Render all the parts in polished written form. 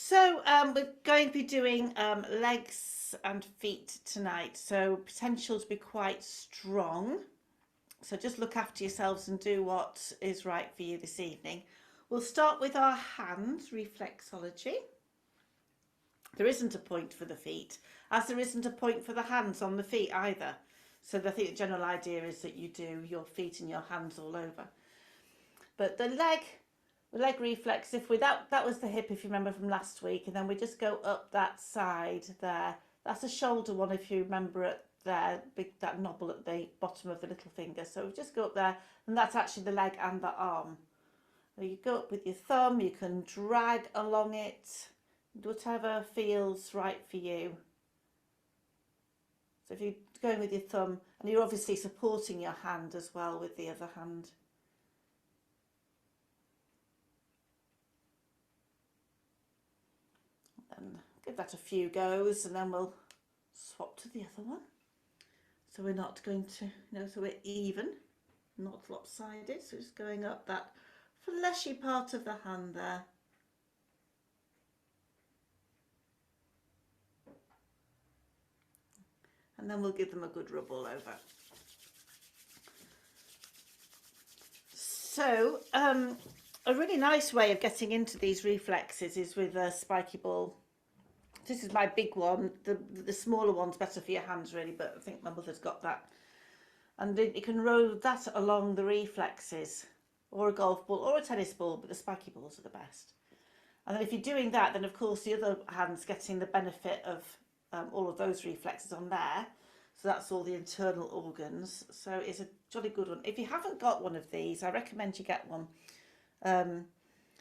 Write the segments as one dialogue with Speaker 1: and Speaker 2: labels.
Speaker 1: So we're going to be doing legs and feet tonight, so potential to be quite strong. So just look after yourselves and do what is right for you this evening. We'll start with our hands, reflexology. There isn't a point for the feet, as there isn't a point for the hands on the feet either. So I think the general idea is that you do your feet and your hands all over. But the leg reflex, if we that was the hip, if you remember from last week, and then we just go up that side there. That's a shoulder one, if you remember it there, that knobble at the bottom of the little finger. So we just go up there, and that's actually the leg and the arm. So you go up with your thumb, you can drag along it, whatever feels right for you. So if you're going with your thumb, and you're obviously supporting your hand as well with the other hand. And give that a few goes, and then we'll swap to the other one. So we're not going to, so we're even, not lopsided. So just going up that fleshy part of the hand there. And then we'll give them a good rub all over. So a really nice way of getting into these reflexes is with a spiky ball. This is my big one. The smaller one's better for your hands really, but I think my mother's got that. And you can roll that along the reflexes, or a golf ball or a tennis ball, but the spiky balls are the best. And then if you're doing that, then of course the other hand's getting the benefit of all of those reflexes on there. So that's all the internal organs. So it's a jolly good one. If you haven't got one of these, I recommend you get one.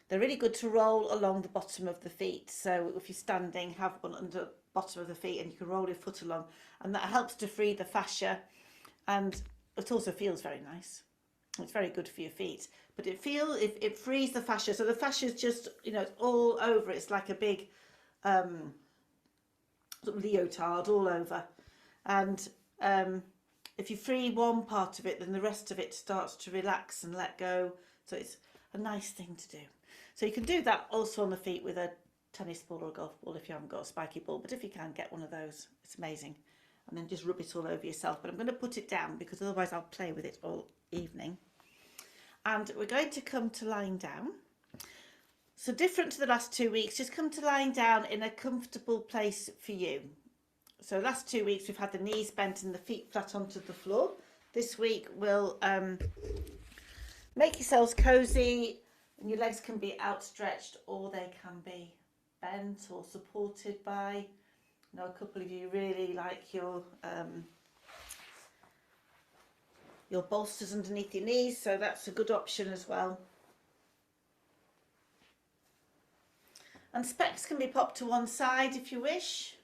Speaker 1: They're really good to roll along the bottom of the feet. So if you're standing, have one under the bottom of the feet and you can roll your foot along. And that helps to free the fascia. And it also feels very nice. It's very good for your feet. But it frees the fascia. So the fascia is just, it's all over. It's like a big sort of leotard all over. And if you free one part of it, then the rest of it starts to relax and let go. So it's a nice thing to do. So you can do that also on the feet with a tennis ball or a golf ball if you haven't got a spiky ball. But if you can, get one of those. It's amazing. And then just rub it all over yourself. But I'm going to put it down because otherwise I'll play with it all evening. And we're going to come to lying down. So different to the last 2 weeks, just come to lying down in a comfortable place for you. So last 2 weeks we've had the knees bent and the feet flat onto the floor. This week we'll make yourselves cosy, and your legs can be outstretched or they can be bent or supported by. I know a couple of you really like your bolsters underneath your knees, so that's a good option as well. And specs can be popped to one side if you wish.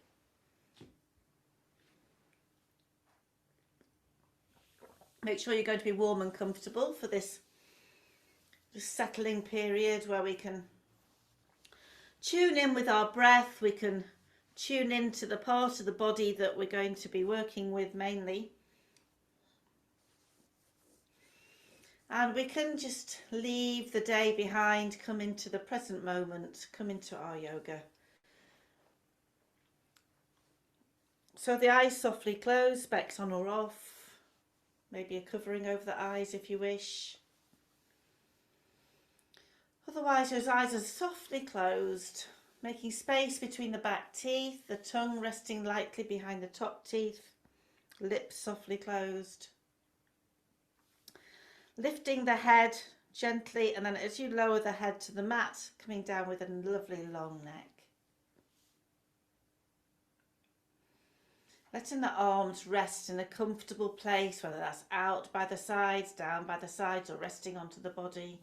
Speaker 1: Make sure you're going to be warm and comfortable for this settling period where we can tune in with our breath. We can tune into the part of the body that we're going to be working with mainly. And we can just leave the day behind, come into the present moment, come into our yoga. So the eyes softly closed, specs on or off. Maybe a covering over the eyes if you wish. Otherwise, those eyes are softly closed, making space between the back teeth, the tongue resting lightly behind the top teeth, lips softly closed. Lifting the head gently, and then as you lower the head to the mat, coming down with a lovely long neck. Letting the arms rest in a comfortable place, whether that's out by the sides, down by the sides, or resting onto the body.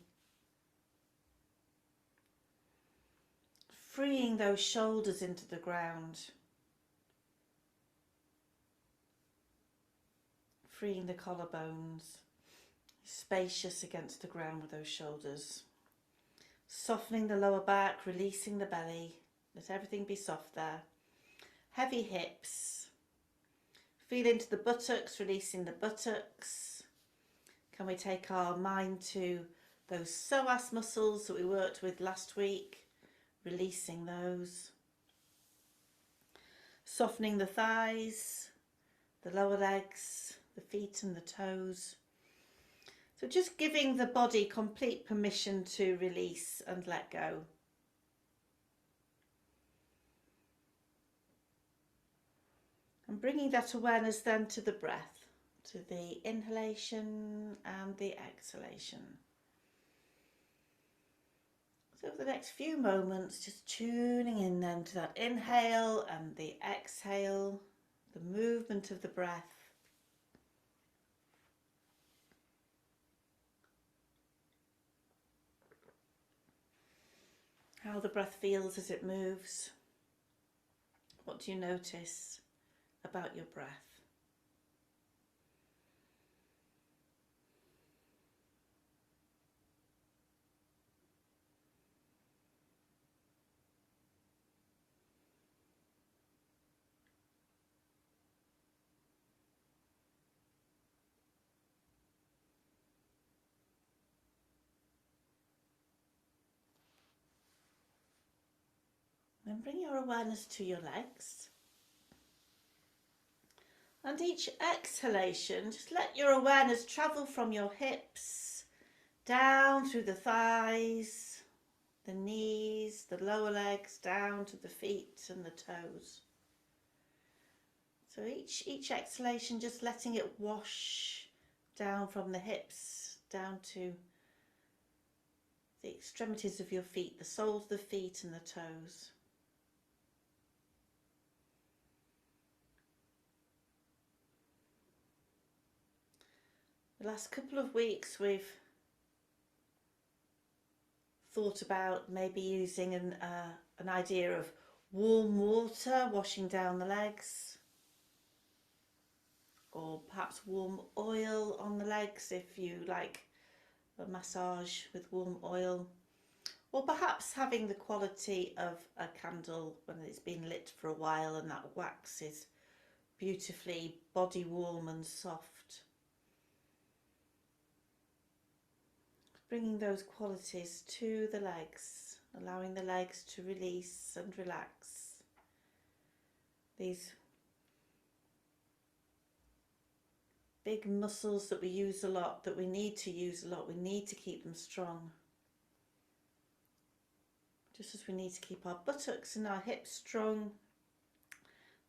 Speaker 1: Freeing those shoulders into the ground. Freeing the collarbones. Spacious against the ground with those shoulders. Softening the lower back, releasing the belly. Let everything be soft there. Heavy hips. Feel into the buttocks, releasing the buttocks. Can we take our mind to those psoas muscles that we worked with last week? releasing those. Softening the thighs, the lower legs, the feet and the toes. So just giving the body complete permission to release and let go. And bringing that awareness then to the breath, to the inhalation and the exhalation. So for the next few moments, just tuning in then to that inhale and the exhale, the movement of the breath. How the breath feels as it moves. What do you notice about your breath? Then bring your awareness to your legs. And each exhalation, just let your awareness travel from your hips, down through the thighs, the knees, the lower legs, down to the feet and the toes. So each exhalation, just letting it wash down from the hips, down to the extremities of your feet, the soles of the feet and the toes. The last couple of weeks we've thought about maybe using an idea of warm water washing down the legs, or perhaps warm oil on the legs if you like a massage with warm oil, or perhaps having the quality of a candle when it's been lit for a while and that wax is beautifully body warm and soft. Bringing those qualities to the legs, allowing the legs to release and relax. These big muscles that we use a lot, that we need to use a lot, we need to keep them strong. Just as we need to keep our buttocks and our hips strong,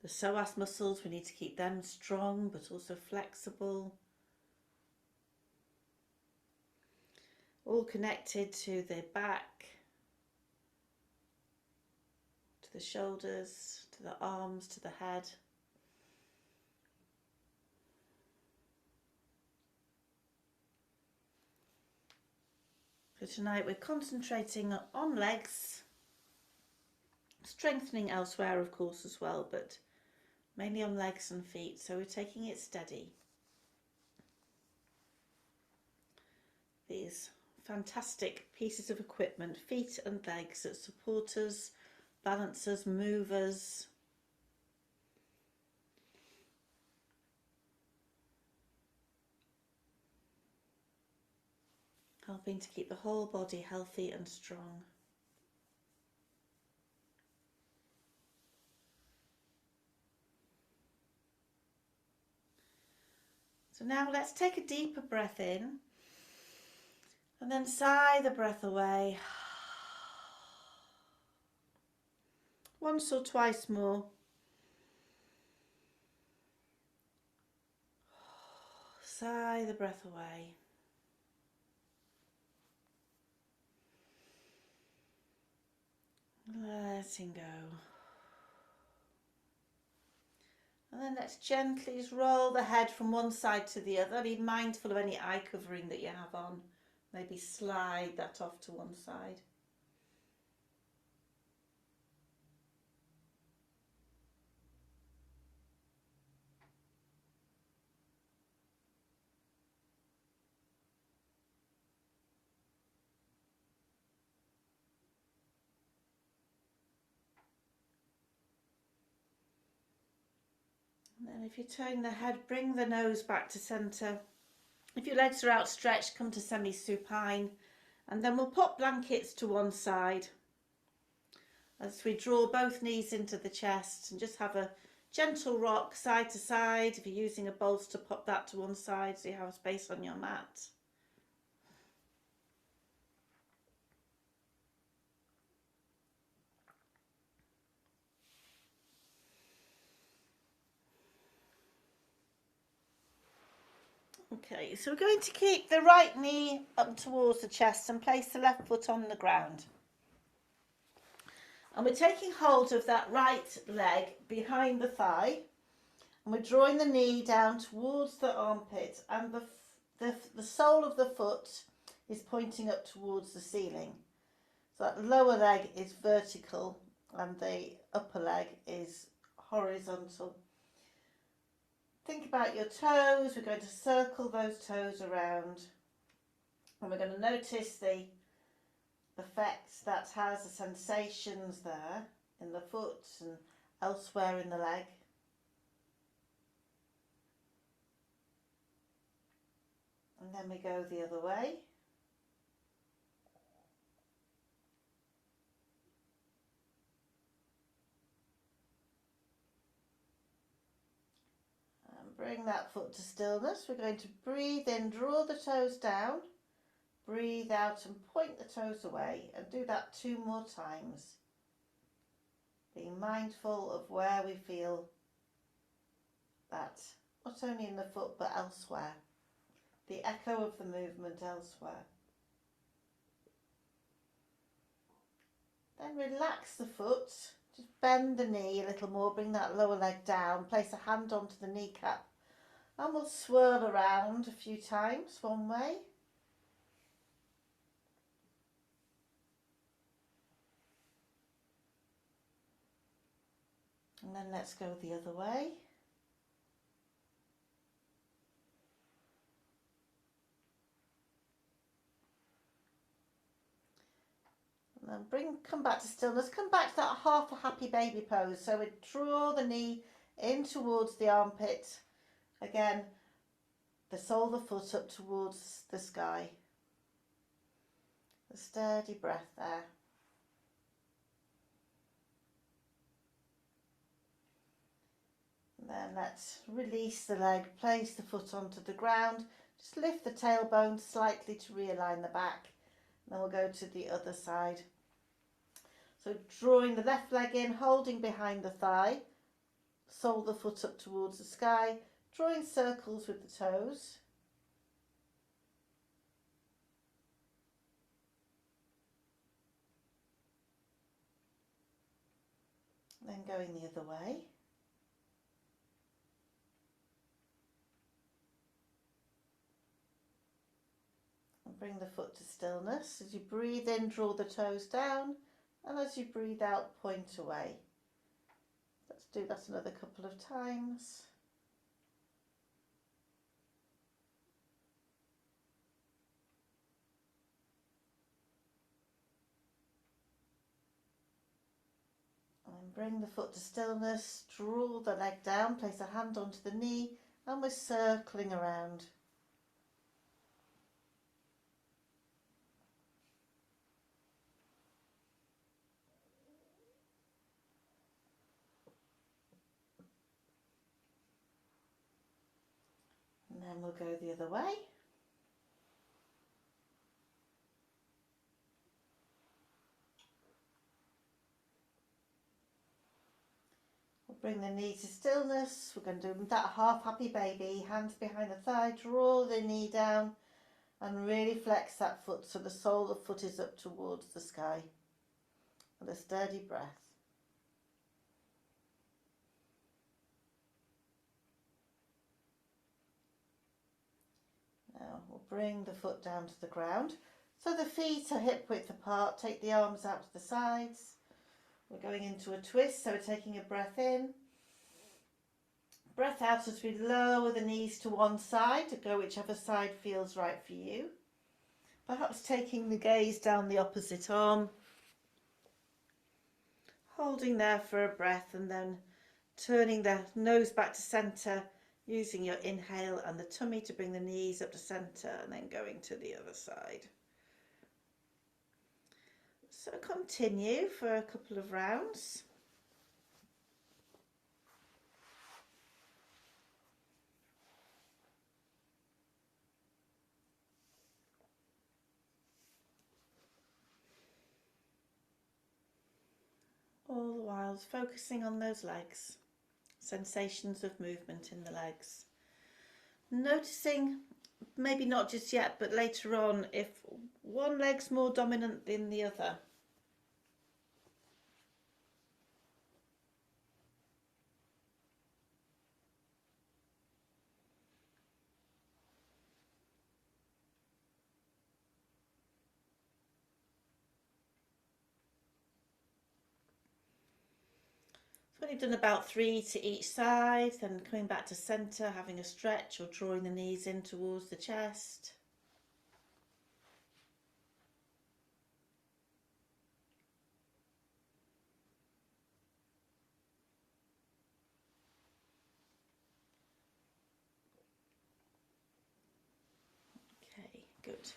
Speaker 1: the psoas muscles, we need to keep them strong but also flexible. All connected to the back, to the shoulders, to the arms, to the head. So tonight we're concentrating on legs, strengthening elsewhere of course as well, but mainly on legs and feet, so we're taking it steady. These fantastic pieces of equipment, feet and legs, that support us, balance us, move us. Helping to keep the whole body healthy and strong. So now let's take a deeper breath in. And then sigh the breath away. Once or twice more. Sigh the breath away. Letting go. And then let's gently roll the head from one side to the other. Be mindful of any eye covering that you have on. Maybe slide that off to one side. And then if you turn the head, bring the nose back to centre. If your legs are outstretched, come to semi-supine. And then we'll pop blankets to one side. as we draw both knees into the chest, and just have a gentle rock side to side. If you're using a bolster, pop that to one side so you have space on your mat. Okay, so we're going to keep the right knee up towards the chest and place the left foot on the ground. And we're taking hold of that right leg behind the thigh, and we're drawing the knee down towards the armpit, and the sole of the foot is pointing up towards the ceiling. So that lower leg is vertical and the upper leg is horizontal. Think about your toes. We're going to circle those toes around, and we're going to notice the effects that has, the sensations there in the foot and elsewhere in the leg. And then we go the other way. And bring that foot to stillness. We're going to breathe in, draw the toes down. Breathe out and point the toes away, and do that 2 more times. Being mindful of where we feel that, not only in the foot but elsewhere. The echo of the movement elsewhere. Then relax the foot, just bend the knee a little more, bring that lower leg down, place a hand onto the kneecap, and we'll swirl around a few times one way. And then let's go the other way. And then come back to stillness, come back to that half a happy baby pose. So we draw the knee in towards the armpit. Again, the sole of the foot up towards the sky. A steady breath there. And then let's release the leg, place the foot onto the ground. Just lift the tailbone slightly to realign the back. And then we'll go to the other side. So drawing the left leg in, holding behind the thigh, sole of the foot up towards the sky, drawing circles with the toes. Then going the other way. And bring the foot to stillness. As you breathe in, draw the toes down. And as you breathe out, point away. Let's do that another couple of times. And bring the foot to stillness, draw the leg down, place a hand onto the knee, and we're circling around. And then we'll go the other way. We'll bring the knee to stillness. We're going to do that half happy baby, hands behind the thigh, draw the knee down and really flex that foot so the sole of the foot is up towards the sky. With a steady breath. Now we'll bring the foot down to the ground. So the feet are hip width apart. Take the arms out to the sides. We're going into a twist, so we're taking a breath in. Breath out as we lower the knees to one side, to go whichever side feels right for you. Perhaps taking the gaze down the opposite arm. Holding there for a breath and then turning the nose back to centre, using your inhale and the tummy to bring the knees up to centre, and then going to the other side. So continue for a couple of rounds. All the while focusing on those legs, sensations of movement in the legs. Noticing, maybe not just yet, but later on, if one leg's more dominant than the other. When you've done about 3 to each side, then coming back to centre, having a stretch or drawing the knees in towards the chest. Okay, good.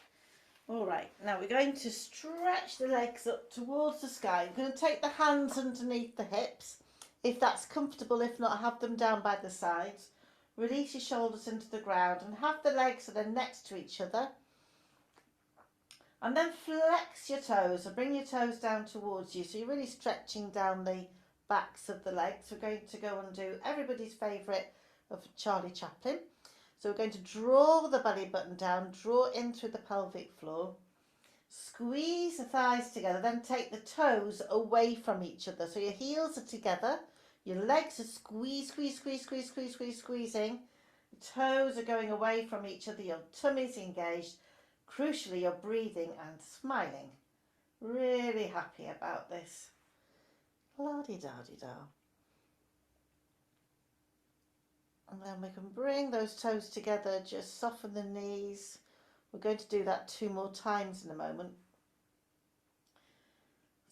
Speaker 1: All right, now we're going to stretch the legs up towards the sky. I'm going to take the hands underneath the hips. If that's comfortable, if not, have them down by the sides. Release your shoulders into the ground and have the legs that are next to each other. And then flex your toes and bring your toes down towards you. So you're really stretching down the backs of the legs. We're going to go and do everybody's favourite of Charlie Chaplin. So we're going to draw the belly button down, draw in through the pelvic floor. Squeeze the thighs together, then take the toes away from each other. So your heels are together. Your legs are squeezing. Your toes are going away from each other. Your tummy's engaged. Crucially, you're breathing and smiling. Really happy about this. La-di-da-di-da. And then we can bring those toes together, just soften the knees. We're going to do that 2 more times in a moment.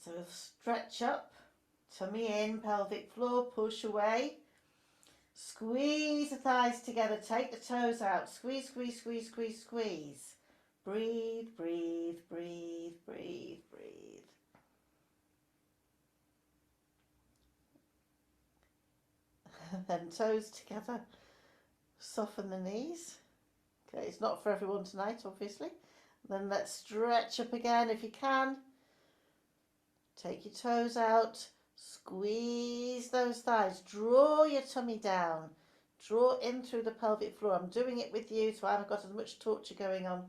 Speaker 1: So stretch up. Tummy in, pelvic floor, push away. Squeeze the thighs together, take the toes out. Squeeze, squeeze, squeeze, squeeze, squeeze. Breathe, breathe, breathe, breathe, breathe. Then toes together. Soften the knees. Okay, it's not for everyone tonight, obviously. Then let's stretch up again if you can. Take your toes out. Squeeze those thighs. Draw your tummy down. Draw in through the pelvic floor. I'm doing it with you, so I haven't got as much torture going on.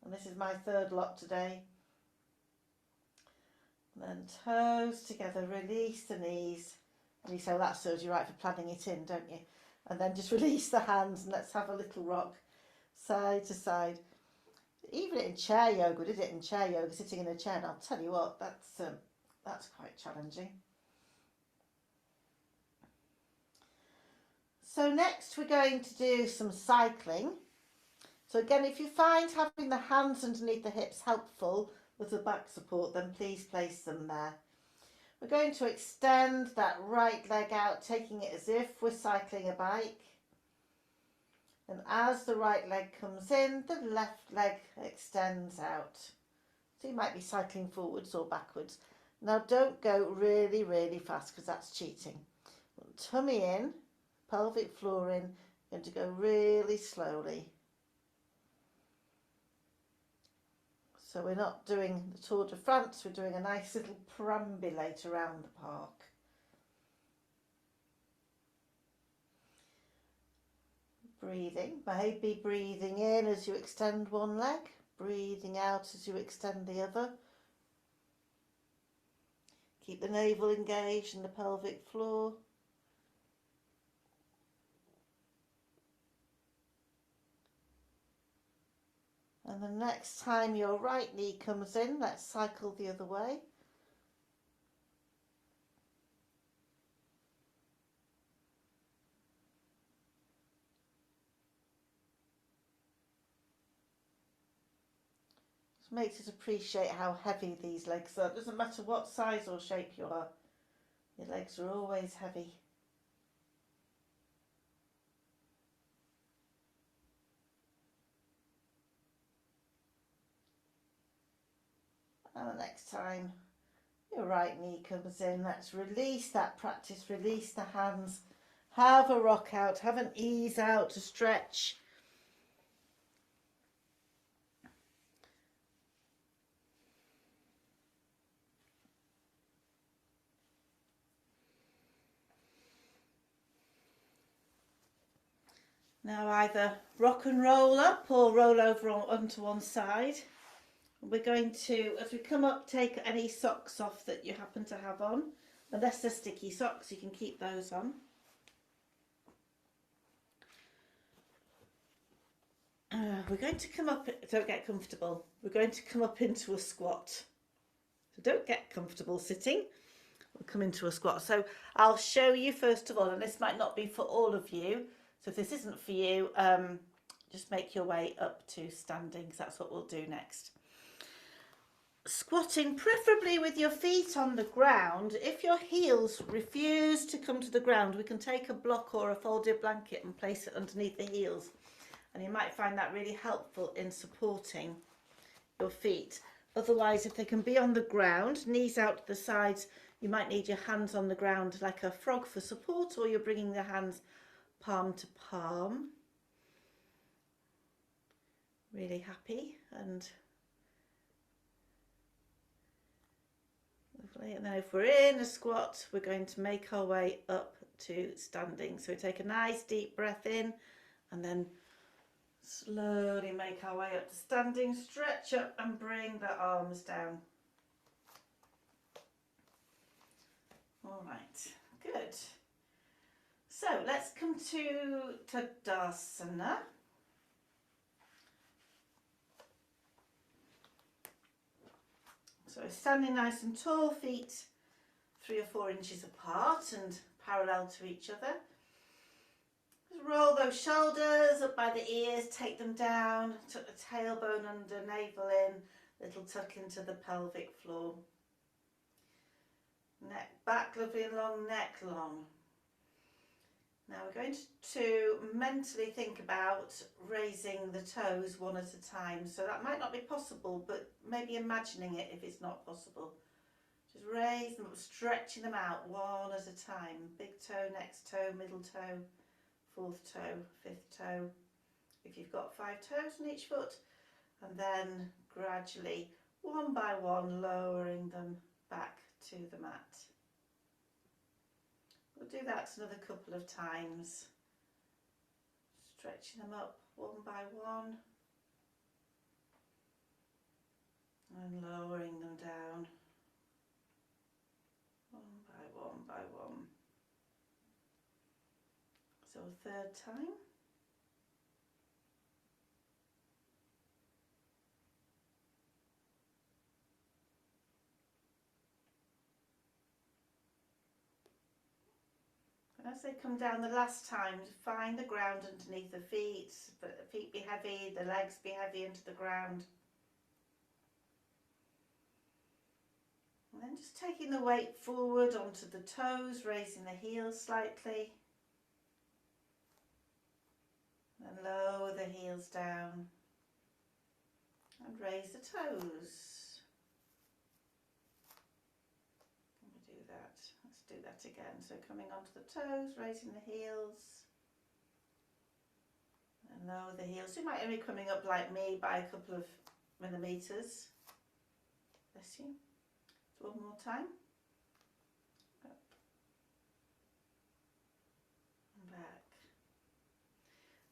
Speaker 1: And this is my 3rd lot today. And then toes together. Release the knees. And you say, well, that serves you right for planning it in, don't you? And then just release the hands and let's have a little rock side to side. Even in chair yoga, we did it in chair yoga, sitting in a chair, and I'll tell you what, that's quite challenging. So next we're going to do some cycling. So again, if you find having the hands underneath the hips helpful with the back support, then please place them there. We're going to extend that right leg out, taking it as if we're cycling a bike. And as the right leg comes in, the left leg extends out. So you might be cycling forwards or backwards. Now don't go really, really fast because that's cheating. Tummy in, pelvic floor in, going to go really slowly. So we're not doing the Tour de France, we're doing a nice little perambulate around the park. Breathing, maybe breathing in as you extend one leg, breathing out as you extend the other. Keep the navel engaged in the pelvic floor. And the next time your right knee comes in, let's cycle the other way. This makes us appreciate how heavy these legs are. It doesn't matter what size or shape you are, your legs are always heavy. And the next time, Your right knee comes in. Let's release that practice, release the hands. Have a rock out, have an ease out to stretch. Now either rock and roll up or roll over onto one side. We're going to, as we come up, take any socks off that you happen to have on. Unless they're sticky socks, you can keep those on. We're going to come up, don't get comfortable. We're going to come up into a squat. So don't get comfortable sitting. We'll come into a squat. So I'll show you first of all, and this might not be for all of you. So if this isn't for you, just make your way up to standing, because that's what we'll do next. Squatting, preferably with your feet on the ground. If your heels refuse to come to the ground, we can take a block or a folded blanket and place it underneath the heels. And you might find that really helpful in supporting your feet. Otherwise, if they can be on the ground, knees out to the sides, you might need your hands on the ground like a frog for support, or you're bringing the hands palm to palm. Really happy and lovely. And then if we're in a squat, we're going to make our way up to standing. So we take a nice deep breath in and then slowly make our way up to standing, stretch up and bring the arms down. All right, good. So let's come to Tadasana. So standing nice and tall, feet 3 or 4 inches apart and parallel to each other. Roll those shoulders up by the ears, take them down, tuck the tailbone under, navel in, little tuck into the pelvic floor. Neck back, lovely and long, neck long. Now we're going to mentally think about raising the toes one at a time. So that might not be possible, but maybe imagining it if it's not possible. Just raise them up, stretching them out one at a time. Big toe, next toe, middle toe, 4th toe, 5th toe, if you've got 5 toes on each foot, and then gradually, one by one, lowering them back to the mat. We'll do that another couple of times, stretching them up one by one, and lowering them down, one by one by one. So a 3rd time. And as they come down the last time, find the ground underneath the feet. The feet be heavy, the legs be heavy into the ground. And then just taking the weight forward onto the toes, raising the heels slightly. And lower the heels down and raise the toes. Let me do that. Let's do that again. So coming onto the toes, raising the heels and lower the heels. You might only be coming up like me by a couple of millimeters. Bless you. One more time. Up and back.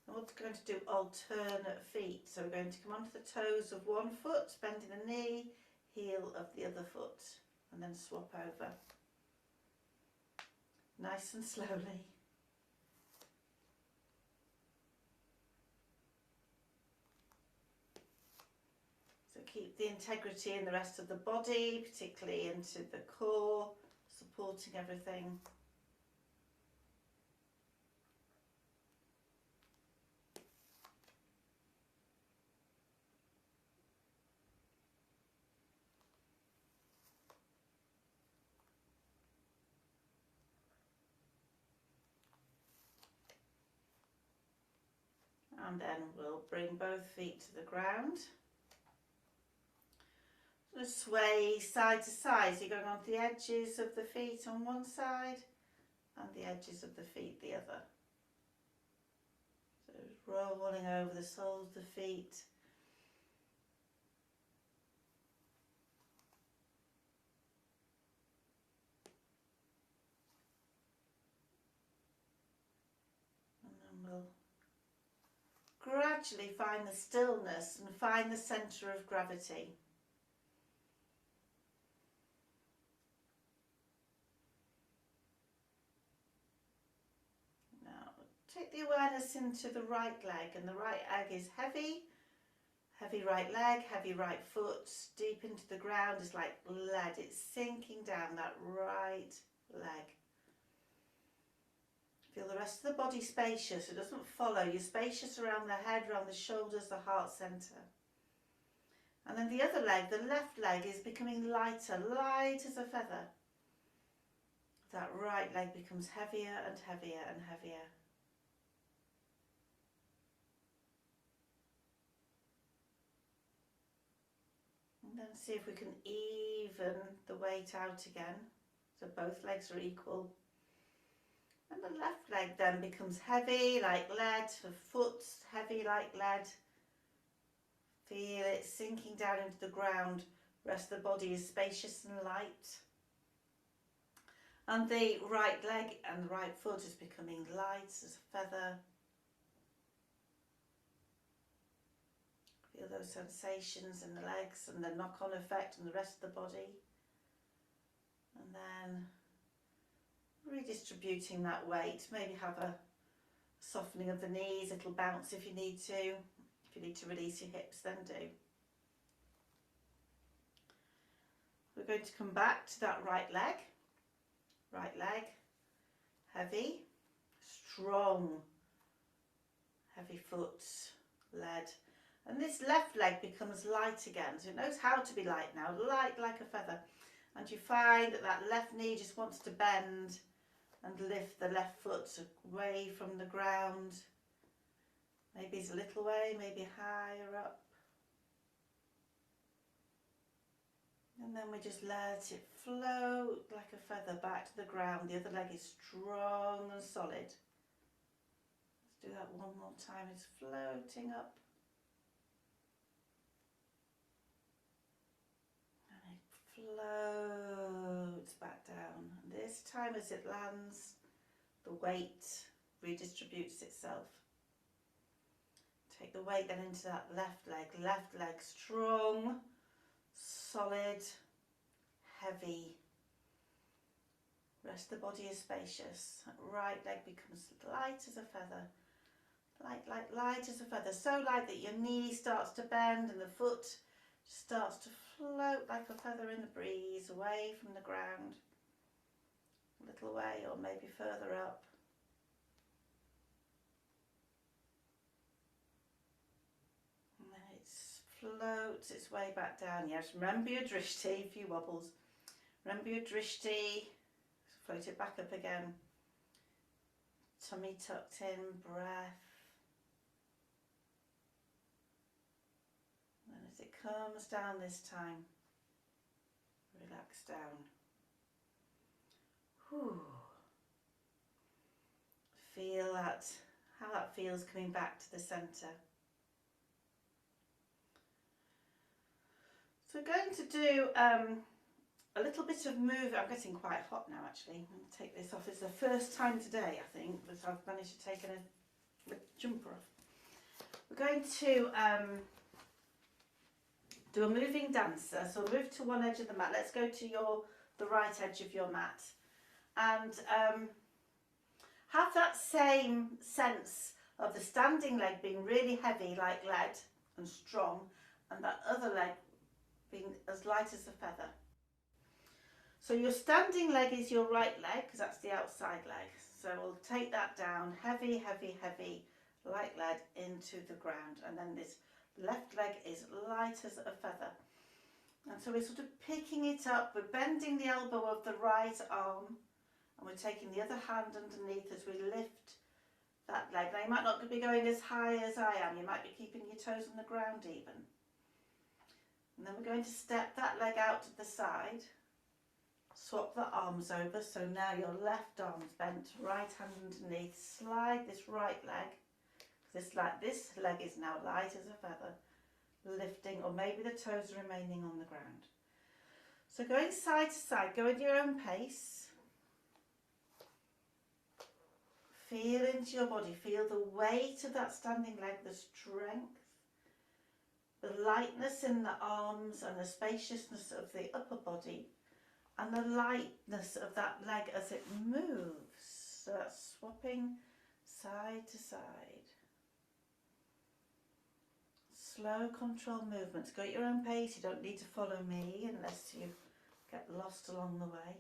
Speaker 1: And we're going to do alternate feet. So we're going to come onto the toes of one foot, bending the knee, heel of the other foot, and then swap over. Nice and slowly. So keep the integrity in the rest of the body, particularly into the core, supporting everything. And then we'll bring both feet to the ground. Sway side to side, so you're going on the edges of the feet on one side and the edges of the feet the other. So rolling over the soles of the feet. And then we'll gradually find the stillness and find the centre of gravity. Take the awareness into the right leg, and the right leg is heavy. Heavy right leg, heavy right foot, deep into the ground is like lead. It's sinking down that right leg. Feel the rest of the body spacious. It doesn't follow. You're spacious around the head, around the shoulders, the heart centre. And then the other leg, the left leg, is becoming lighter, light as a feather. That right leg becomes heavier and heavier and heavier. And then see if we can even the weight out again, so both legs are equal. And the left leg then becomes heavy like lead, the foot's heavy like lead. Feel it sinking down into the ground. The rest of the body is spacious and light. And the right leg and the right foot is becoming light as a feather. Feel those sensations in the legs and the knock-on effect on the rest of the body. And then redistributing that weight. Maybe have a softening of the knees, it'll bounce if you need to. If you need to release your hips, then do. We're going to come back to that right leg. Right leg, heavy, strong, heavy foot, lead. And this left leg becomes light again, so it knows how to be light now, light like a feather. And you find that that left knee just wants to bend and lift the left foot away from the ground. Maybe it's a little way, maybe higher up. And then we just let it float like a feather back to the ground. The other leg is strong and solid. Let's do that one more time. It's floating up. Floats back down. And this time as it lands, the weight redistributes itself. Take the weight then into that left leg strong, solid, heavy. Rest of the body is spacious. That right leg becomes light as a feather. Light as a feather. So light that your knee starts to bend and the foot starts to float like a feather in the breeze, away from the ground, a little way or maybe further up. And then it floats its way back down. Yes, remember your drishti, a few wobbles. Remember your drishti, float it back up again. Tummy tucked in, breath. As it comes down this time, relax down. Whew. Feel that, how that feels coming back to the centre. So we're going to do a little bit of movement. I'm getting quite hot now actually. I'm going to take this off. It's the first time today I think that I've managed to take a jumper off. We're going to do a moving dancer. So move to one edge of the mat. Let's go to the right edge of your mat and have that same sense of the standing leg being really heavy like lead and strong, and that other leg being as light as a feather. So your standing leg is your right leg because that's the outside leg. So we'll take that down, heavy, heavy, heavy, like lead into the ground, and then this left leg is light as a feather. And so we're sort of picking it up, we're bending the elbow of the right arm and we're taking the other hand underneath as we lift that leg. Now you might not be going as high as I am, you might be keeping your toes on the ground even. And then we're going to step that leg out to the side, swap the arms over, so now your left arm's bent, right hand underneath, slide this right leg, this leg is now light as a feather, lifting, or maybe the toes are remaining on the ground. So going side to side, go at your own pace. Feel into your body, feel the weight of that standing leg, the strength, the lightness in the arms and the spaciousness of the upper body, and the lightness of that leg as it moves. So that's swapping side to side. Slow control movements. Go at your own pace. You don't need to follow me unless you get lost along the way.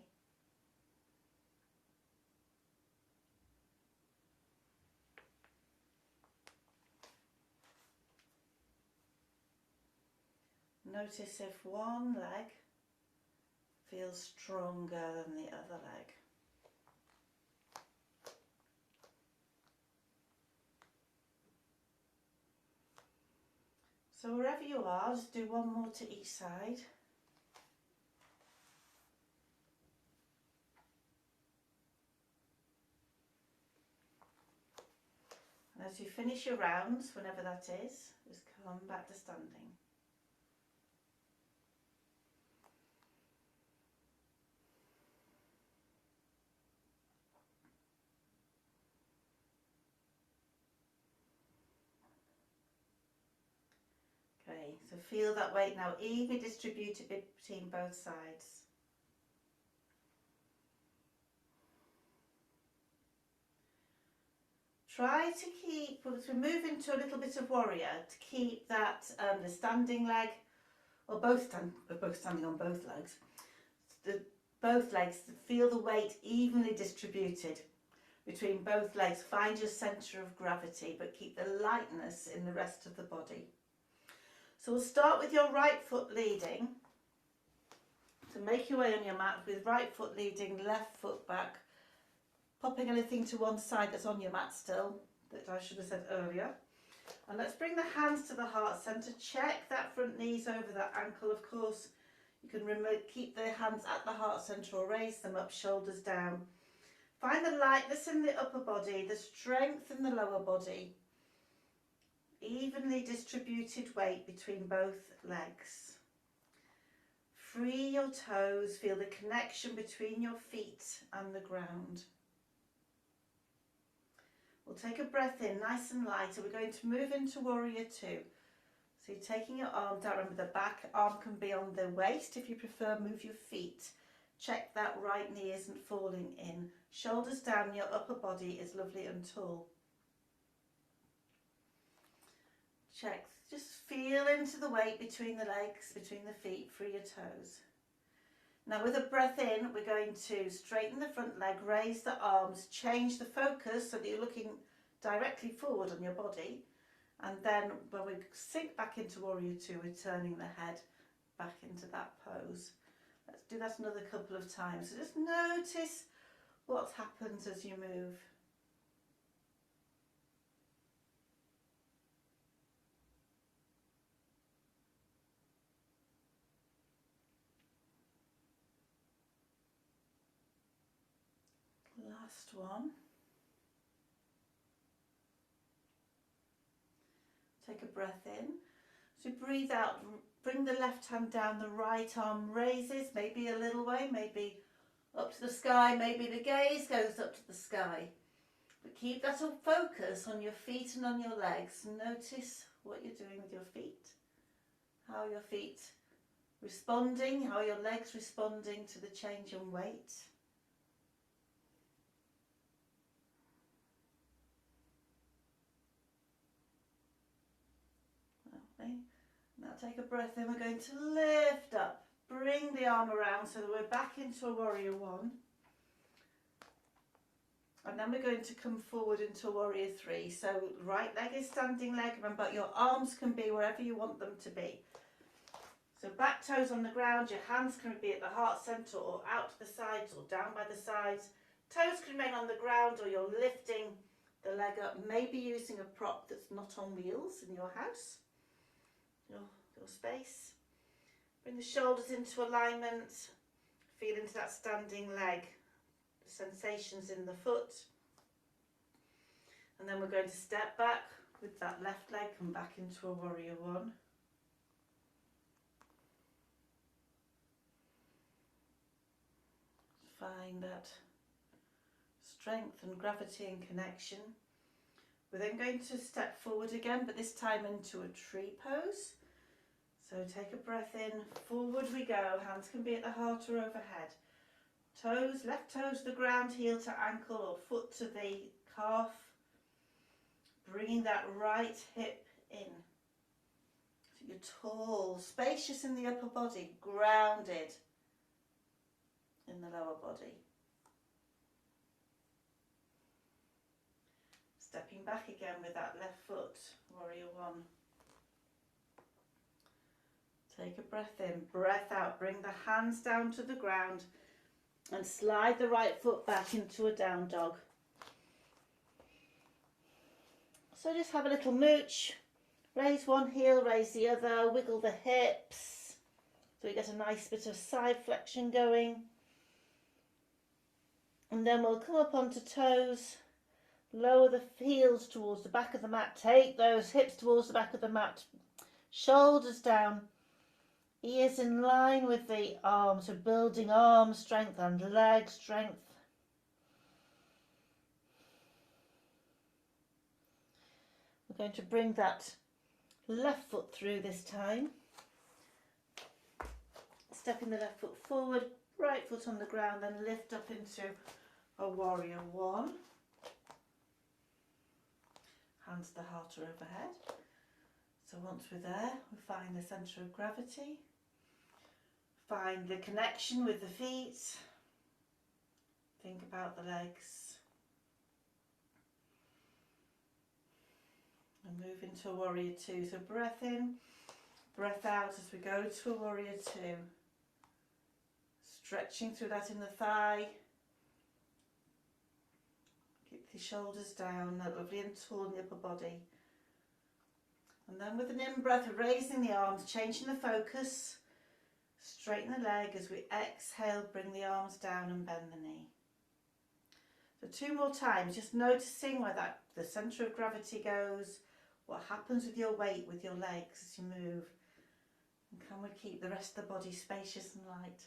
Speaker 1: Notice if one leg feels stronger than the other leg. So wherever you are, just do one more to each side. And as you finish your rounds, whenever that is, just come back to standing. Okay, so feel that weight now evenly distributed between both sides. Try to keep, as we move into a little bit of warrior, to keep that the standing leg, or both standing on both legs, both legs, feel the weight evenly distributed between both legs. Find your centre of gravity, but keep the lightness in the rest of the body. So we'll start with your right foot leading. So make your way on your mat with right foot leading, left foot back, popping anything to one side that's on your mat still, that I should have said earlier. And let's bring the hands to the heart centre. Check that front knees over that ankle. Of course, you can keep the hands at the heart centre or raise them up, shoulders down. Find the lightness in the upper body, the strength in the lower body. Evenly distributed weight between both legs. Free your toes, feel the connection between your feet and the ground. We'll take a breath in, nice and light, and we're going to move into Warrior Two. So you're taking your arm down, remember the back arm can be on the waist. If you prefer, move your feet. Check that right knee isn't falling in. Shoulders down, your upper body is lovely and tall. Check, just feel into the weight between the legs, between the feet, free your toes. Now with a breath in, we're going to straighten the front leg, raise the arms, change the focus so that you're looking directly forward on your body. And then when we sink back into Warrior Two, we're turning the head back into that pose. Let's do that another couple of times. So just notice what happens as you move. Last one. Take a breath in. So breathe out, bring the left hand down, the right arm raises, maybe a little way, maybe up to the sky, maybe the gaze goes up to the sky. But keep that focus on your feet and on your legs. Notice what you're doing with your feet, how your feet responding, how your legs responding to the change in weight. Lovely. Now take a breath in, we're going to lift up, bring the arm around so that we're back into a Warrior One. And then we're going to come forward into Warrior Three. So right leg is standing leg, remember your arms can be wherever you want them to be. So back toes on the ground, your hands can be at the heart centre or out to the sides or down by the sides. Toes can remain on the ground or you're lifting the leg up, maybe using a prop that's not on wheels in your house, your space. Bring the shoulders into alignment, feel into that standing leg, the sensations in the foot. And then we're going to step back with that left leg, come back into a warrior one. Find that strength and gravity and connection. We're then going to step forward again, but this time into a tree pose. So take a breath in, forward we go, hands can be at the heart or overhead. Toes, left toes to the ground, heel to ankle or foot to the calf. Bringing that right hip in. So you're tall, spacious in the upper body, grounded in the lower body. Stepping back again with that left foot, warrior one. Take a breath in, breath out, bring the hands down to the ground and slide the right foot back into a down dog. So just have a little mooch, raise one heel, raise the other, wiggle the hips so you get a nice bit of side flexion going. And then we'll come up onto toes, lower the heels towards the back of the mat, take those hips towards the back of the mat, shoulders down, ears in line with the arms, so building arm strength and leg strength. We're going to bring that left foot through this time. Stepping the left foot forward, right foot on the ground, then lift up into a warrior one. Hands to the heart or overhead. So once we're there, we find the centre of gravity. Find the connection with the feet. Think about the legs. And move into a warrior two. So breath in, breath out as we go to a warrior two. Stretching through that inner thigh. Keep the shoulders down, that lovely and tall in the upper body. And then with an in-breath, raising the arms, changing the focus. Straighten the leg as we exhale, bring the arms down and bend the knee. So two more times, just noticing where the centre of gravity goes, what happens with your weight, with your legs as you move. And can we keep the rest of the body spacious and light?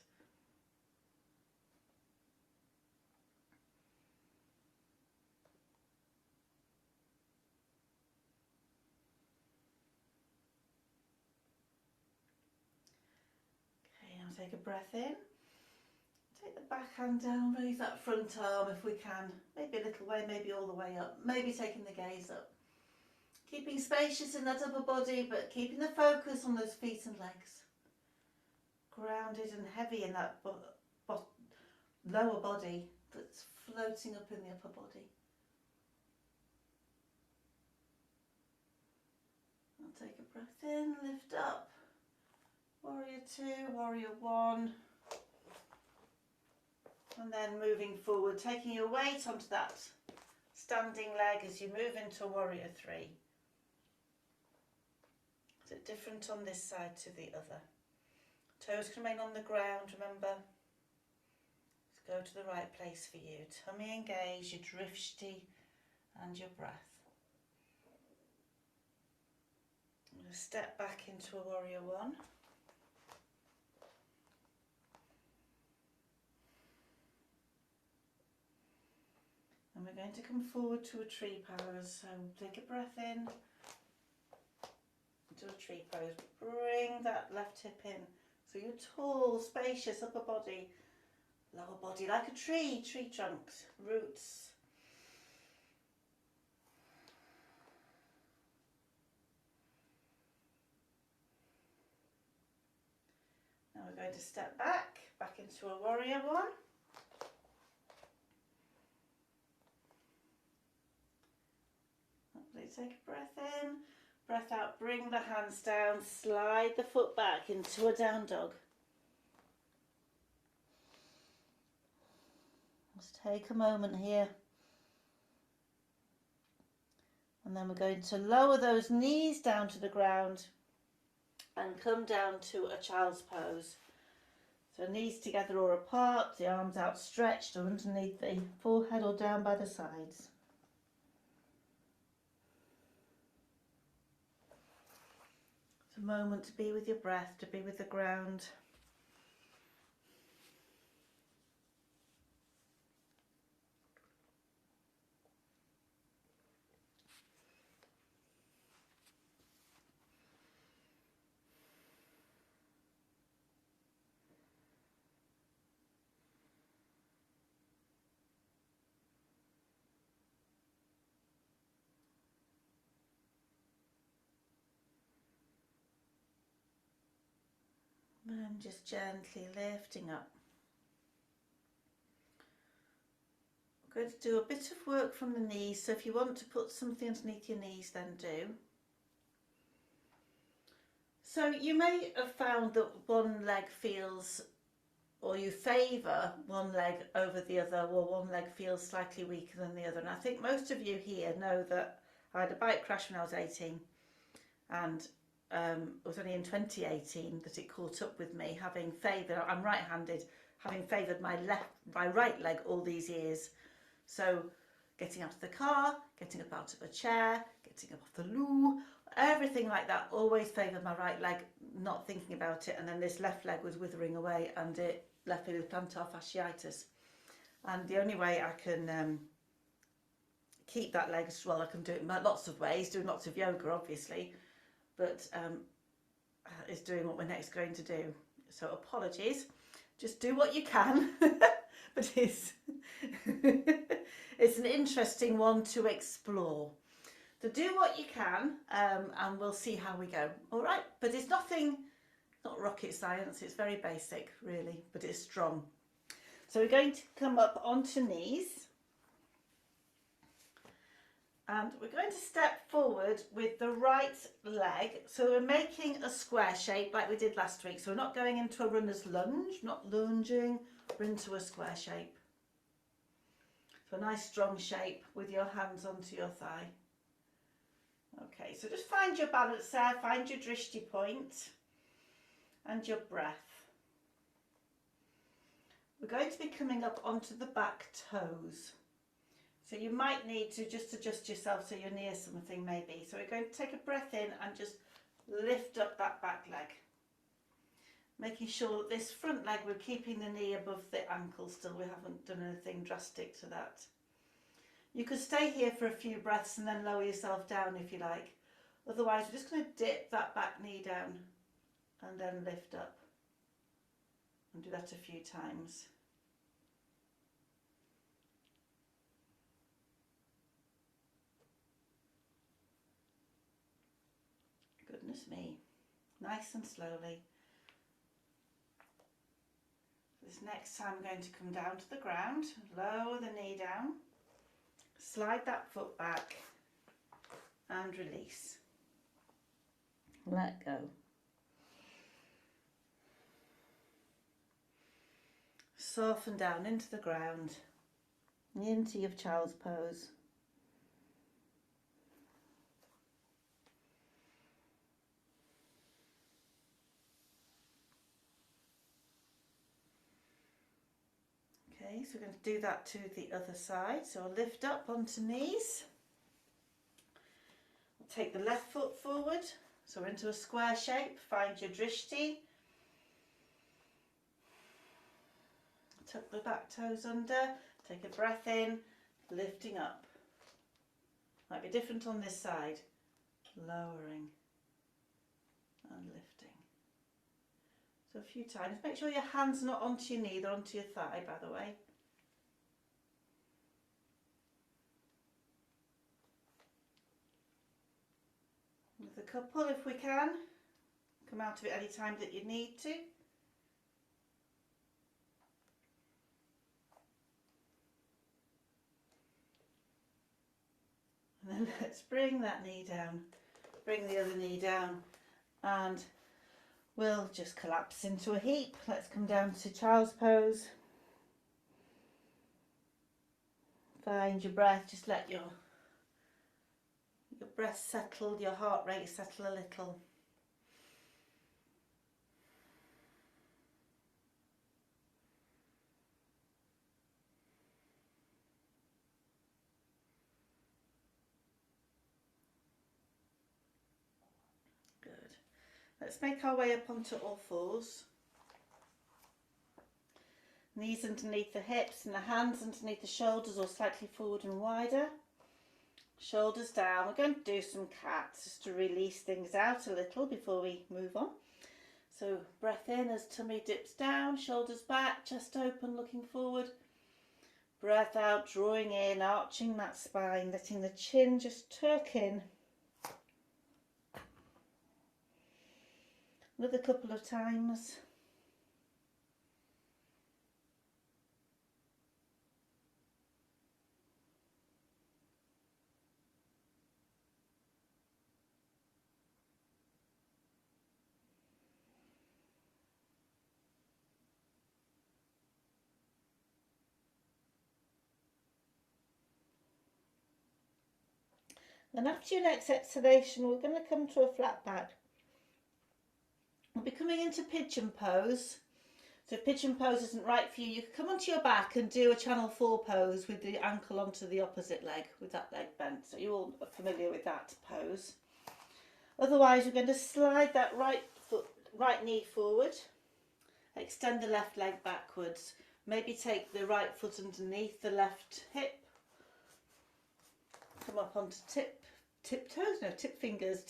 Speaker 1: Take a breath in, take the back hand down, raise that front arm if we can, maybe a little way, maybe all the way up, maybe taking the gaze up. Keeping spacious in that upper body, but keeping the focus on those feet and legs. Grounded and heavy in that lower body that's floating up in the upper body. I'll take a breath in, lift up. Warrior two, warrior one, and then moving forward, taking your weight onto that standing leg as you move into warrior three. Is it different on this side to the other? Toes can remain on the ground, remember. Let's go to the right place for you. Tummy engaged, your drishti and your breath. I'm going to step back into a warrior one. And we're going to come forward to a tree pose. So take a breath in, into a tree pose. Bring that left hip in. So you're tall, spacious, upper body, lower body, like a tree trunks, roots. Now we're going to step back into a warrior one. Take a breath in, breath out, bring the hands down, slide the foot back into a down dog. Just take a moment here. And then we're going to lower those knees down to the ground, and come down to a child's pose. So knees together or apart, the arms outstretched or underneath the forehead or down by the sides. It's a moment to be with your breath, to be with the ground. And just gently lifting up. We're going to do a bit of work from the knees, so if you want to put something underneath your knees, then do. So you may have found that one leg feels, or you favour one leg over the other, or one leg feels slightly weaker than the other. And I think most of you here know that I had a bike crash when I was 18, and it was only in 2018 that it caught up with me, having favoured, I'm right-handed, having favoured my right leg all these years. So getting out of the car, getting up out of a chair, getting up off the loo, everything like that always favoured my right leg, not thinking about it. And then this left leg was withering away and it left me with plantar fasciitis. And the only way I can keep that leg, well, I can do it in lots of ways, doing lots of yoga obviously, but is doing what we're next going to do. So apologies, just do what you can. But it's it's an interesting one to explore. So do what you can, and we'll see how we go. All right, but it's nothing, not rocket science. It's very basic, really, but it's strong. So we're going to come up onto knees, and we're going to step forward with the right leg. So we're making a square shape like we did last week. So we're not going into a runner's lunge, not lunging. We're into a square shape. So a nice strong shape with your hands onto your thigh. Okay, so just find your balance there, find your drishti point and your breath. We're going to be coming up onto the back toes. So you might need to just adjust yourself so you're near something maybe. So we're going to take a breath in and just lift up that back leg. Making sure that this front leg, we're keeping the knee above the ankle still. We haven't done anything drastic to that. You could stay here for a few breaths and then lower yourself down if you like. Otherwise, we're just going to dip that back knee down and then lift up. And do that a few times. Goodness me. Nice and slowly. This next time I'm going to come down to the ground, lower the knee down, slide that foot back and release. Let go. Soften down into the ground, into your child's pose. Okay, so we're going to do that to the other side. So I'll lift up onto knees. I'll take the left foot forward. So we're into a square shape. Find your drishti. Tuck the back toes under. Take a breath in, lifting up. Might be different on this side. Lowering and lifting. So a few times. Make sure your hands are not onto your knee, they're onto your thigh, by the way. With a couple if we can. Come out of it any time that you need to. And then let's bring that knee down. Bring the other knee down. And we'll just collapse into a heap. Let's come down to child's pose. Find your breath, just let your breath settle, your heart rate settle a little. Let's make our way up onto all fours. Knees underneath the hips and the hands underneath the shoulders or slightly forward and wider. Shoulders down. We're going to do some cats just to release things out a little before we move on. So breath in as tummy dips down, shoulders back, chest open, looking forward. Breath out, drawing in, arching that spine, letting the chin just tuck in. Another couple of times. Then after your next exhalation, we're going to come to a flat back. We'll be coming into pigeon pose. So if pigeon pose isn't right for you, you can come onto your back and do a channel 4 pose with the ankle onto the opposite leg, with that leg bent. So you're all familiar with that pose. Otherwise, we're going to slide that right knee forward, extend the left leg backwards. Maybe take the right foot underneath the left hip. Come up onto tip fingers,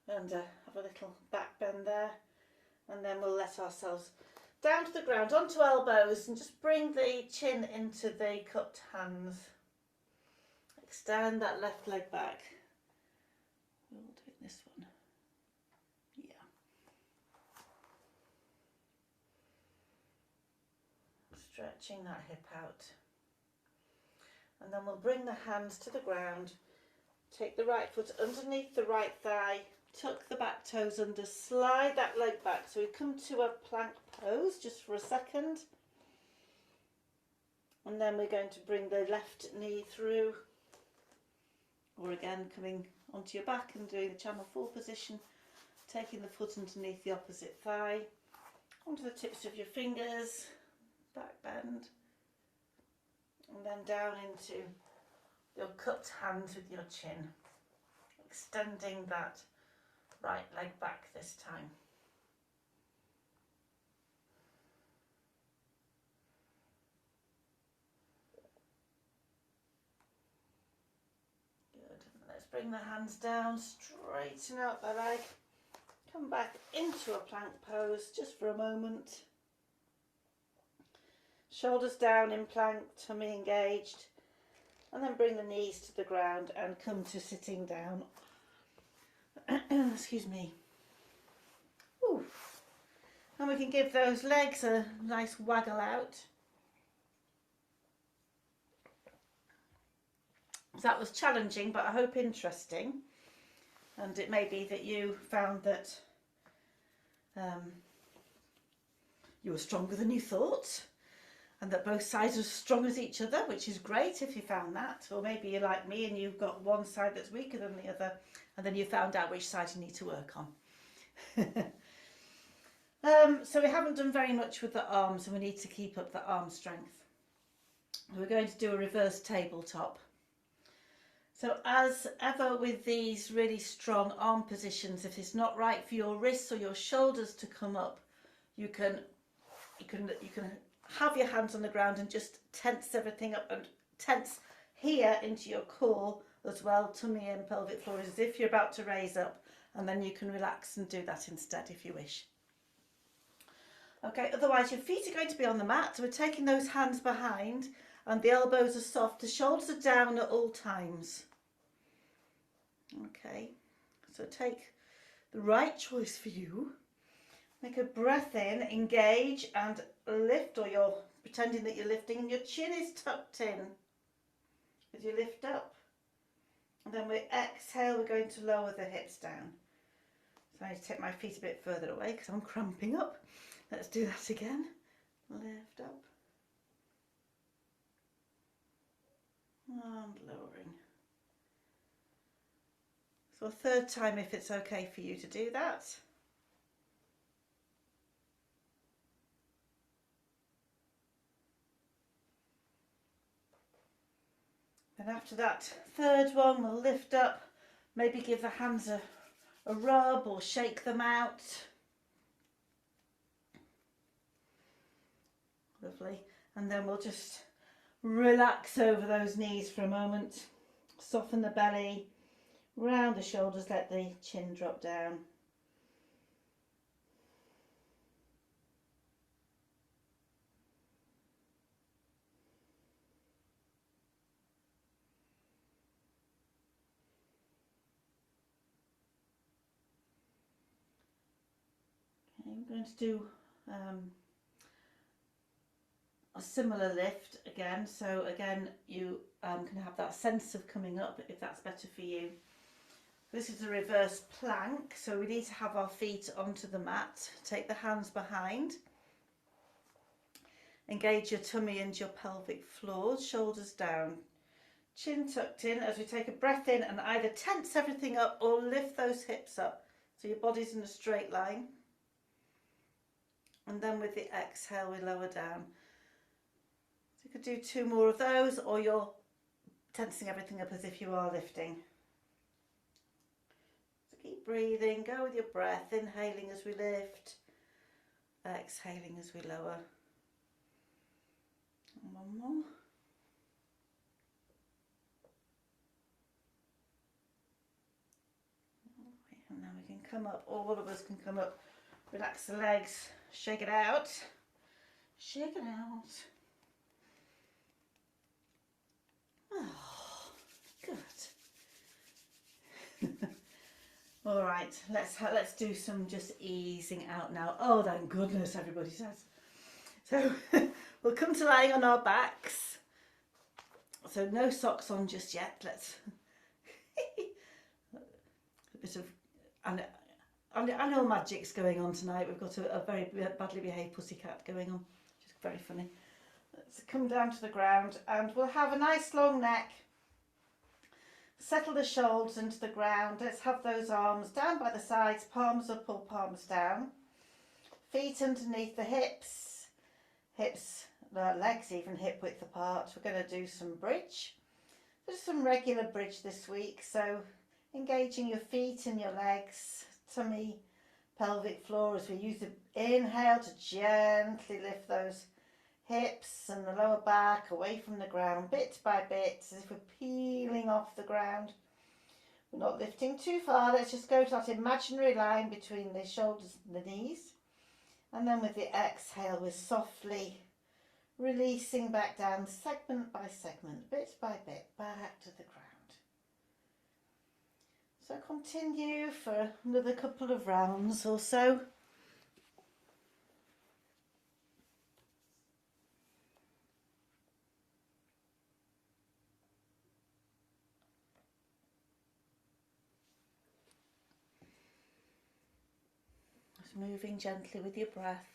Speaker 1: and have a little back bend there, and then we'll let ourselves down to the ground onto elbows and just bring the chin into the cupped hands. Extend that left leg back. We'll do this one. Yeah. Stretching that hip out. And then we'll bring the hands to the ground, take the right foot underneath the right thigh, tuck the back toes under, slide that leg back. So we come to a plank pose just for a second. And then we're going to bring the left knee through, or again coming onto your back and doing the channel 4 position, taking the foot underneath the opposite thigh, onto the tips of your fingers, back bend. And then down into your cupped hands with your chin, extending that right leg back this time. Good. Let's bring the hands down, straighten out the leg, come back into a plank pose just for a moment. Shoulders down in plank, tummy engaged, and then bring the knees to the ground and come to sitting down. Excuse me. Ooh. And we can give those legs a nice waggle out. So that was challenging, but I hope interesting. And it may be that you found that you were stronger than you thought, and that both sides are as strong as each other, which is great if you found that. Or maybe you're like me and you've got one side that's weaker than the other, and then you found out which side you need to work on. So we haven't done very much with the arms, and we need to keep up the arm strength. We're going to do a reverse tabletop. So as ever with these really strong arm positions, if it's not right for your wrists or your shoulders to come up, you can have your hands on the ground and just tense everything up, and tense here into your core as well, tummy and pelvic floor, as if you're about to raise up, and then you can relax and do that instead if you wish. Okay, otherwise your feet are going to be on the mat, so we're taking those hands behind and the elbows are soft, the shoulders are down at all times. Okay, so take the right choice for you. Make a breath in, engage and lift, or you're pretending that you're lifting and your chin is tucked in as you lift up. And then we exhale, we're going to lower the hips down. So I need to take my feet a bit further away because I'm cramping up. Let's do that again. Lift up. And lowering. So a third time if it's okay for you to do that. And after that third one, we'll lift up, maybe give the hands a a rub or shake them out. Lovely. And then we'll just relax over those knees for a moment. Soften the belly, round the shoulders, let the chin drop down. Okay, I'm going to do a similar lift again. So again, you can have that sense of coming up if that's better for you. This is a reverse plank, so we need to have our feet onto the mat. Take the hands behind. Engage your tummy and your pelvic floor, shoulders down, chin tucked in as we take a breath in and either tense everything up or lift those hips up so your body's in a straight line. And then with the exhale, we lower down. So you could do 2 more of those, or you're tensing everything up as if you are lifting. So keep breathing, go with your breath, inhaling as we lift, exhaling as we lower. And 1 more. And then we can come up, all of us can come up, relax the legs, shake it out, shake it out. Oh, good. All right, let's do some just easing out now. Oh, thank goodness, everybody says. So we'll come to lying on our backs. So no socks on just yet. Let's a bit of, I know magic's going on tonight. We've got a very badly behaved pussycat going on, which is very funny. Let's come down to the ground and we'll have a nice long neck. Settle the shoulders into the ground. Let's have those arms down by the sides, palms up or palms down. Feet underneath the hips, legs even hip width apart. We're going to do some bridge. Just some regular bridge this week. So engaging your feet and your legs, tummy, pelvic floor as we use the inhale to gently lift those hips and the lower back away from the ground bit by bit, as if we're peeling off the ground. We're not lifting too far. Let's just go to that imaginary line between the shoulders and the knees. And then with the exhale, we're softly releasing back down, segment by segment, bit by bit, back to the ground. So continue for another couple of rounds or so. Just moving gently with your breath.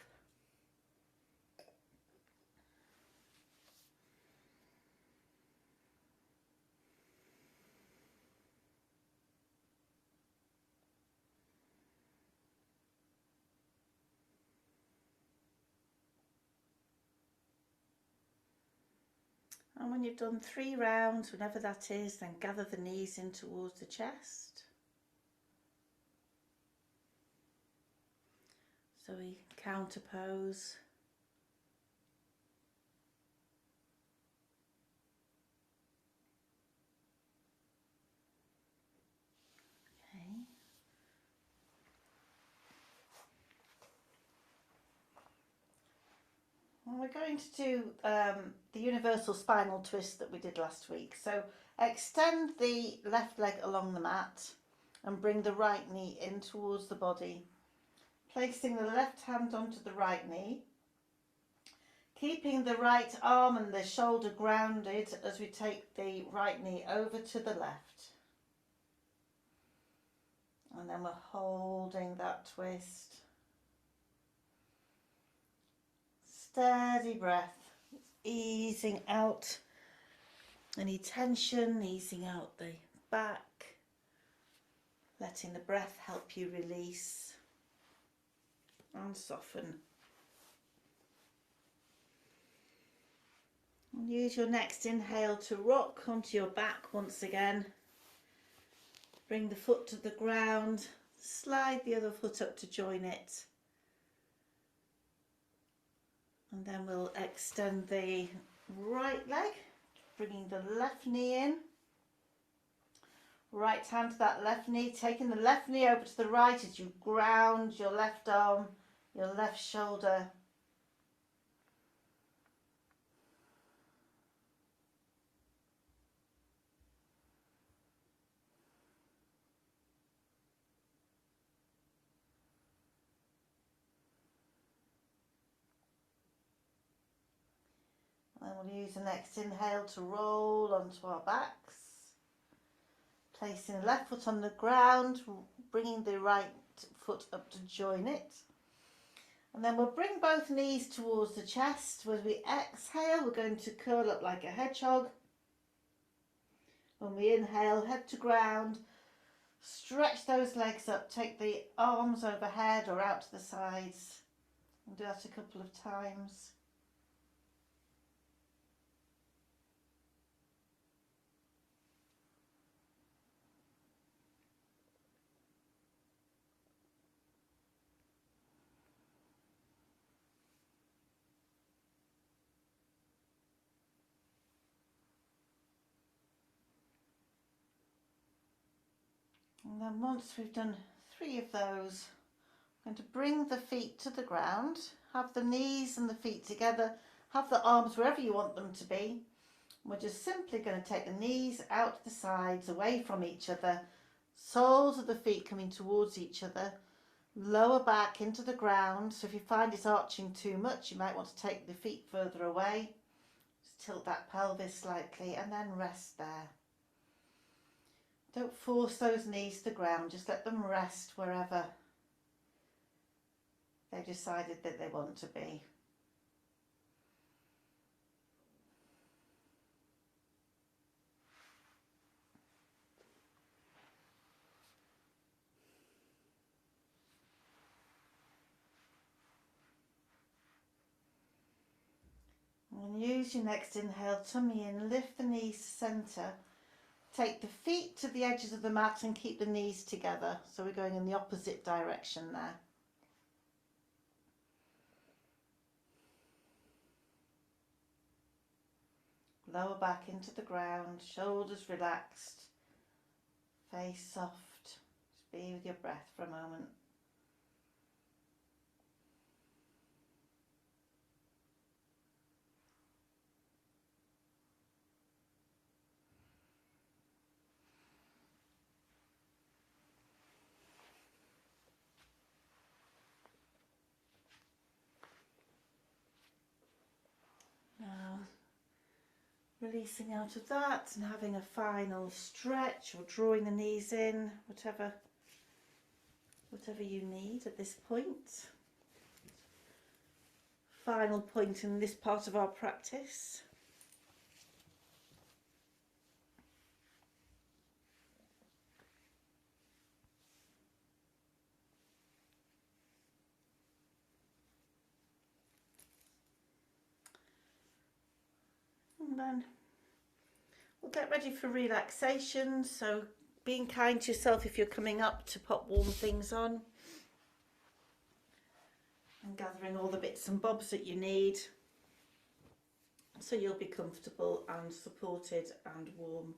Speaker 1: And when you've done 3 rounds, whenever that is, then gather the knees in towards the chest. So we counter pose. Okay. And we're going to do the universal spinal twist that we did last week. So extend the left leg along the mat and bring the right knee in towards the body. Placing the left hand onto the right knee. Keeping the right arm and the shoulder grounded as we take the right knee over to the left. And then we're holding that twist. Steady breath, easing out any tension, easing out the back, letting the breath help you release and soften. And use your next inhale to rock onto your back once again. Bring the foot to the ground, slide the other foot up to join it, and then we'll extend the right leg, bringing the left knee in, right hand to that left knee, taking the left knee over to the right as you ground your left arm, your left shoulder. And we'll use the next inhale to roll onto our backs. Placing the left foot on the ground, bringing the right foot up to join it. And then we'll bring both knees towards the chest. When we exhale, we're going to curl up like a hedgehog. When we inhale, head to ground, stretch those legs up, take the arms overhead or out to the sides. And do that a couple of times. And then once we've done 3 of those, I'm going to bring the feet to the ground, have the knees and the feet together, have the arms wherever you want them to be. We're just simply going to take the knees out to the sides, away from each other, soles of the feet coming towards each other, lower back into the ground. So if you find it's arching too much, you might want to take the feet further away. Just tilt that pelvis slightly and then rest there. Don't force those knees to the ground, just let them rest wherever they've decided that they want to be. And use your next inhale, tummy in, lift the knees to centre. Take the feet to the edges of the mat and keep the knees together. So we're going in the opposite direction there. Lower back into the ground, shoulders relaxed, face soft. Just be with your breath for a moment. Now, releasing out of that and having a final stretch or drawing the knees in, whatever you need at this point. Final point in this part of our practice. And then we'll get ready for relaxation. So being kind to yourself if you're coming up to pop warm things on. And gathering all the bits and bobs that you need. So you'll be comfortable and supported and warm.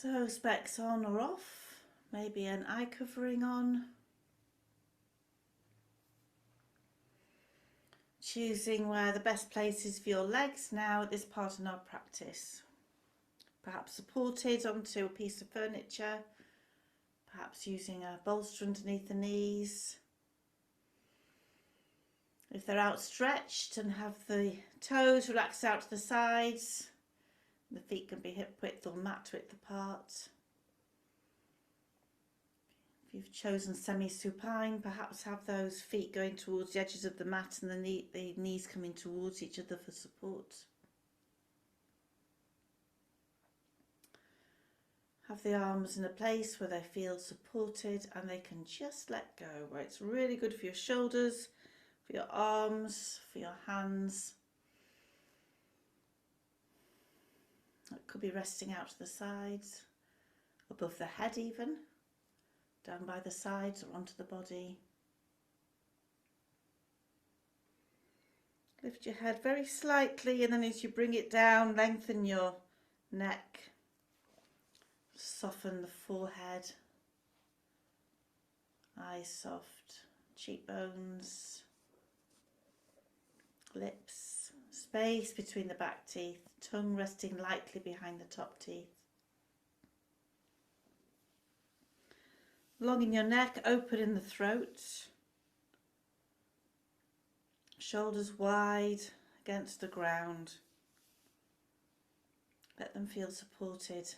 Speaker 1: So specs on or off, maybe an eye covering on. Choosing where the best place is for your legs now at this part in our practice. Perhaps supported onto a piece of furniture, perhaps using a bolster underneath the knees. If they're outstretched, and have the toes relaxed out to the sides, the feet can be hip width or mat width apart. If you've chosen semi-supine, perhaps have those feet going towards the edges of the mat and the knees coming towards each other for support. Have the arms in a place where they feel supported and they can just let go, where it's really good for your shoulders, for your arms, for your hands. It could be resting out to the sides, above the head even, down by the sides or onto the body. Lift your head very slightly, and then as you bring it down, lengthen your neck, soften the forehead, eyes soft, cheekbones, lips, space between the back teeth, tongue resting lightly behind the top teeth. Long in your neck, open in the throat, shoulders wide against the ground. Let them feel supported,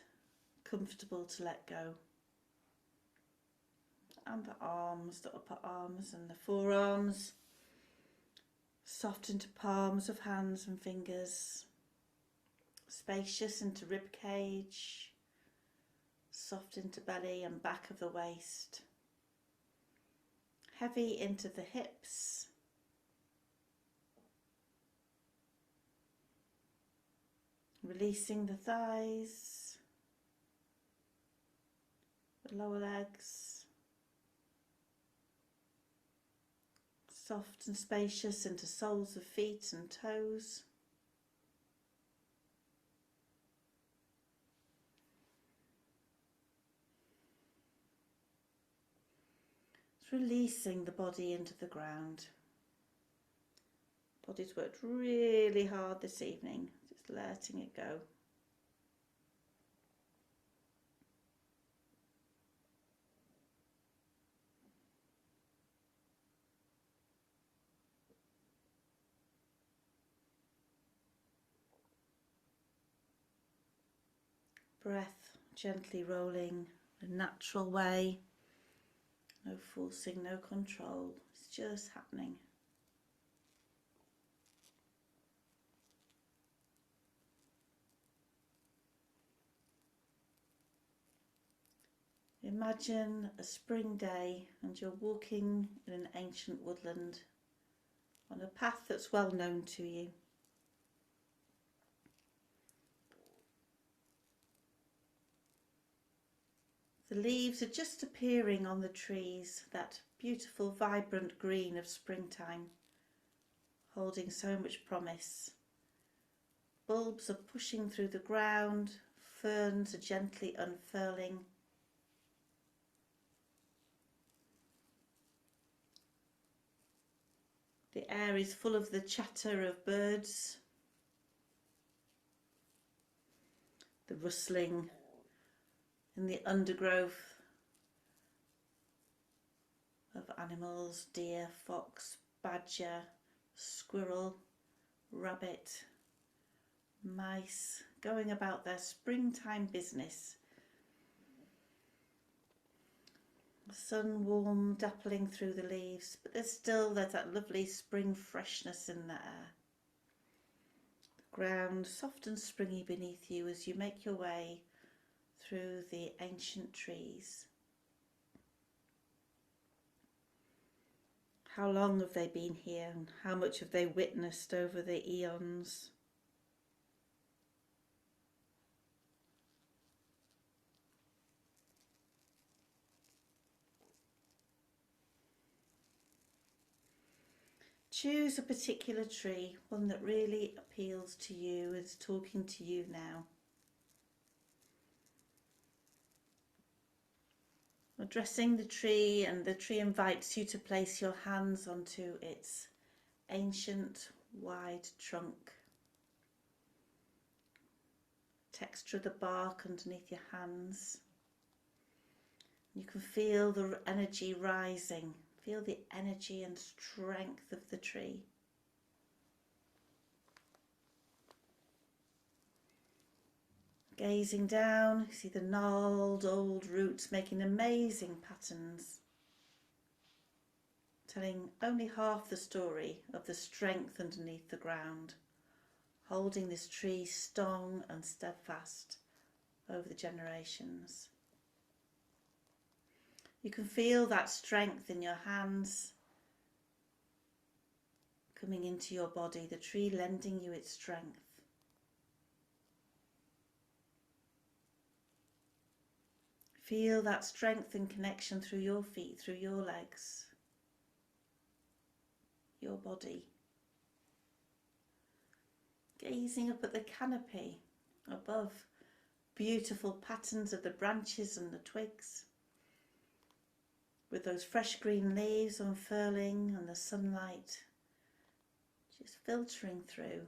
Speaker 1: comfortable to let go. And the arms, the upper arms and the forearms, soft into palms of hands and fingers, spacious into rib cage, soft into belly and back of the waist, heavy into the hips, releasing the thighs, the lower legs, soft and spacious into soles of feet and toes. Releasing the body into the ground. Body's worked really hard this evening, just letting it go. Breath gently rolling a natural way. No forcing, no control. It's just happening. Imagine a spring day and you're walking in an ancient woodland on a path that's well known to you. The leaves are just appearing on the trees, that beautiful vibrant green of springtime, holding so much promise. Bulbs are pushing through the ground, ferns are gently unfurling. The air is full of the chatter of birds, the rustling in the undergrowth of animals, deer, fox, badger, squirrel, rabbit, mice, going about their springtime business. The sun warm, dappling through the leaves, but there's that lovely spring freshness in the air. The ground soft and springy beneath you as you make your way through the ancient trees. How long have they been here, and how much have they witnessed over the eons? Choose a particular tree, one that really appeals to you, is talking to you now. Addressing the tree, and the tree invites you to place your hands onto its ancient, wide trunk. Texture of the bark underneath your hands. You can feel the energy rising. Feel the energy and strength of the tree. Gazing down, you see the gnarled old roots making amazing patterns, telling only half the story of the strength underneath the ground, holding this tree strong and steadfast over the generations. You can feel that strength in your hands coming into your body, the tree lending you its strength. Feel that strength and connection through your feet, through your legs, your body. Gazing up at the canopy above, beautiful patterns of the branches and the twigs, with those fresh green leaves unfurling and the sunlight just filtering through,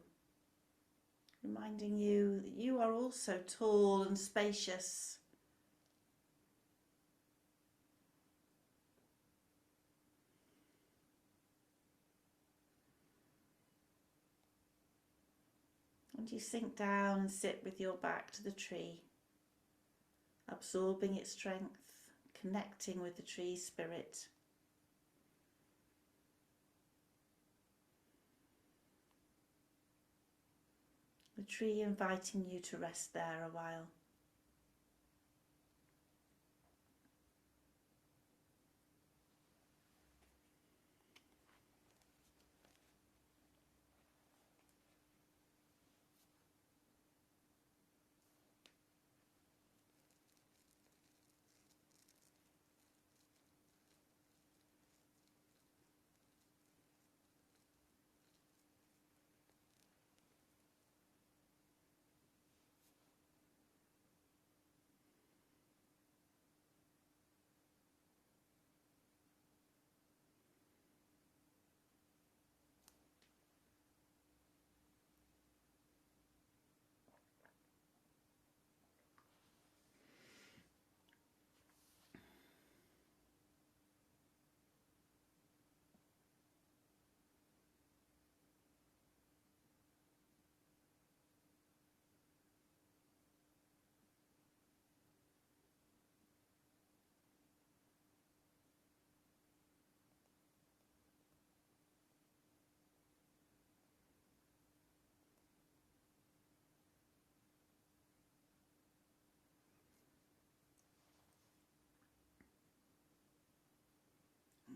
Speaker 1: reminding you that you are also tall and spacious. And you sink down and sit with your back to the tree, absorbing its strength, connecting with the tree's spirit. The tree inviting you to rest there a while.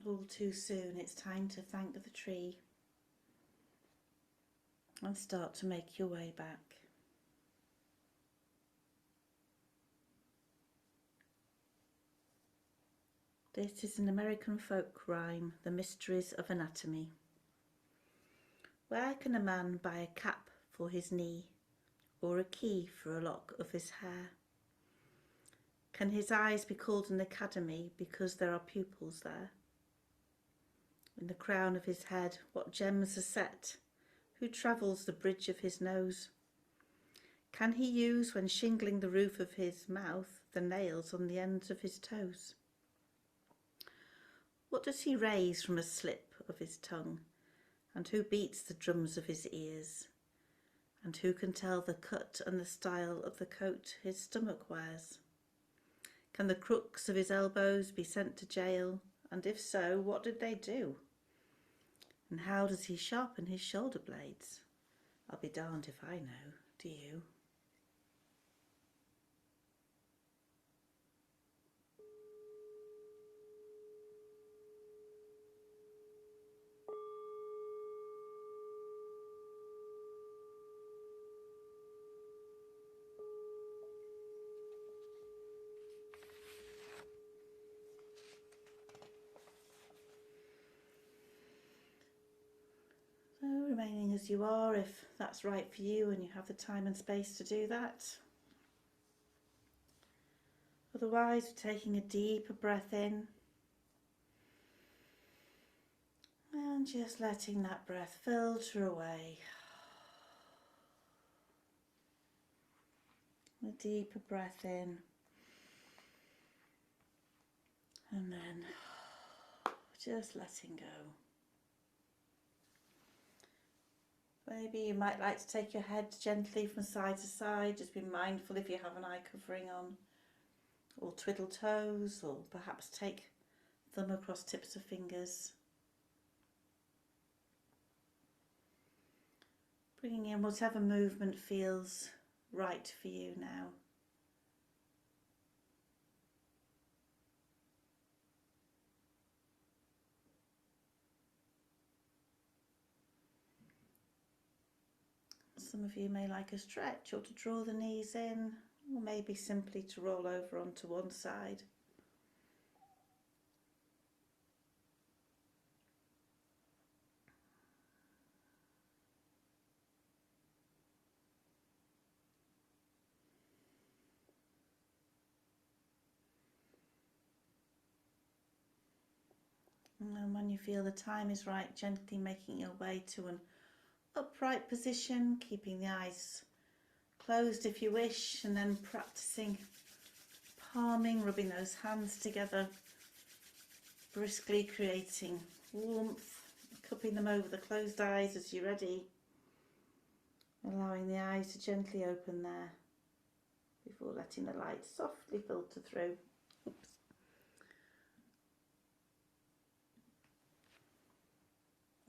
Speaker 1: All too soon, it's time to thank the tree and start to make your way back. This is an American folk rhyme, The Mysteries of Anatomy. Where can a man buy a cap for his knee, or a key for a lock of his hair? Can his eyes be called an academy because there are pupils there? In the crown of his head, what gems are set? Who travels the bridge of his nose? Can he use, when shingling the roof of his mouth, the nails on the ends of his toes? What does he raise from a slip of his tongue? And who beats the drums of his ears? And who can tell the cut and the style of the coat his stomach wears? Can the crooks of his elbows be sent to jail? And if so, what did they do? And how does he sharpen his shoulder blades? I'll be darned if I know, do you? So remaining as you are, if that's right for you and you have the time and space to do that. Otherwise, we're taking a deeper breath in and just letting that breath filter away. A deeper breath in and then just letting go. Maybe you might like to take your head gently from side to side. Just be mindful if you have an eye covering on, or twiddle toes, or perhaps take thumb across tips of fingers. Bringing in whatever movement feels right for you now. Some of you may like a stretch or to draw the knees in, or maybe simply to roll over onto one side. And when you feel the time is right, gently making your way to an upright position, keeping the eyes closed if you wish, and then practicing palming, rubbing those hands together, briskly creating warmth, cupping them over the closed eyes as you're ready, allowing the eyes to gently open there before letting the light softly filter through. Oops.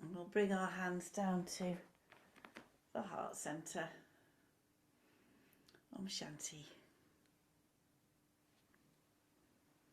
Speaker 1: And we'll bring our hands down to the heart centre. Om Shanti.